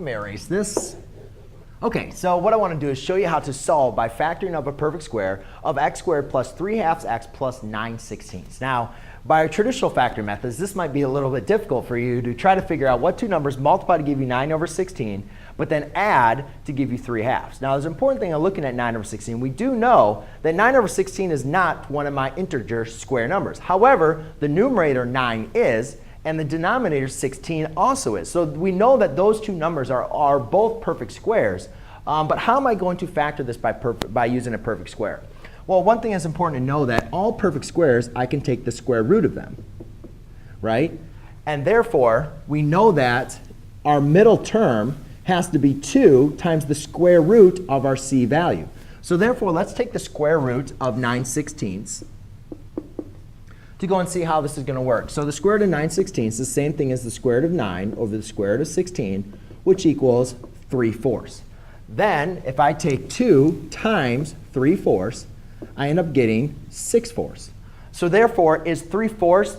Let me erase this. Okay, so what I want to do is show you how to solve by factoring up a perfect square of x squared plus 3/2 x plus 9/16. Now, by our traditional factoring methods, this might be a little bit difficult for you to try to figure out what two numbers multiply to give you 9/16, but then add to give you 3/2. Now, there's an important thing of looking at 9/16. We do know that 9/16 is not one of my integer square numbers. However, the numerator 9 is, and the denominator 16 also is. So we know that those two numbers are both perfect squares. But how am I going to factor this by using a perfect square? Well, one thing that's important to know that all perfect squares, I can take the square root of them, right? And therefore, we know that our middle term has to be 2 times the square root of our c value. So therefore, let's take the square root of 9/16 to go and see how this is going to work. So the square root of 9/16 is the same thing as the square root of 9 over the square root of 16, which equals 3/4. Then, if I take 2 times 3/4, I end up getting 6/4. So therefore, is 3/4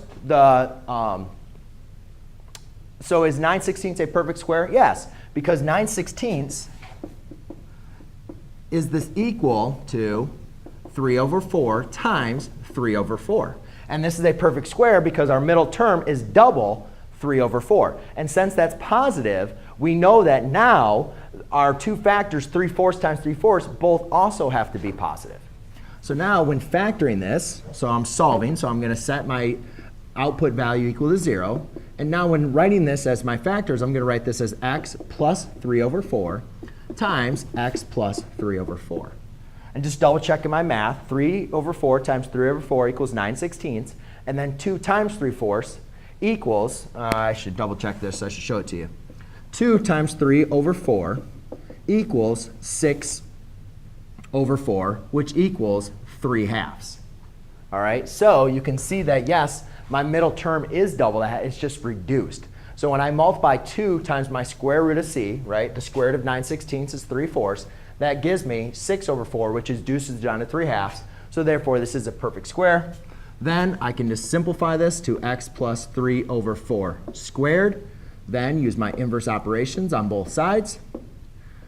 so is 9/16 a perfect square? Yes, because 9/16 is this equal to 3/4 times 3/4. And this is a perfect square because our middle term is double 3/4. And since that's positive, we know that now our two factors, 3/4 times 3/4, both also have to be positive. So now when factoring this, so I'm solving, so I'm going to set my output value equal to 0. And now when writing this as my factors, I'm going to write this as x plus 3/4 times x plus 3/4. And just double checking my math, 3/4 times 3/4 equals 9/16. And then 2 times 3/4 equals, I should double check this, so I should show it to you. 2 times 3/4 equals 6/4, which equals 3/2. All right, so you can see that, yes, my middle term is double that. It's just reduced. So when I multiply 2 times my square root of c, right, the square root of 9/16 is 3/4, that gives me 6/4, which is reduces down to 3/2. So therefore, this is a perfect square. Then I can just simplify this to x plus 3/4 squared. Then use my inverse operations on both sides.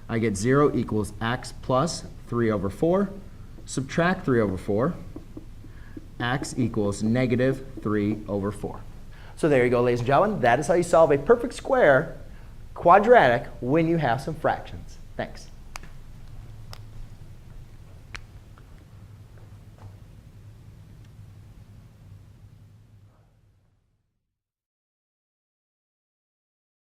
I get 0 equals x plus 3/4. Subtract 3/4. X equals negative 3/4. So there you go, ladies and gentlemen. That is how you solve a perfect square quadratic when you have some fractions. Thanks.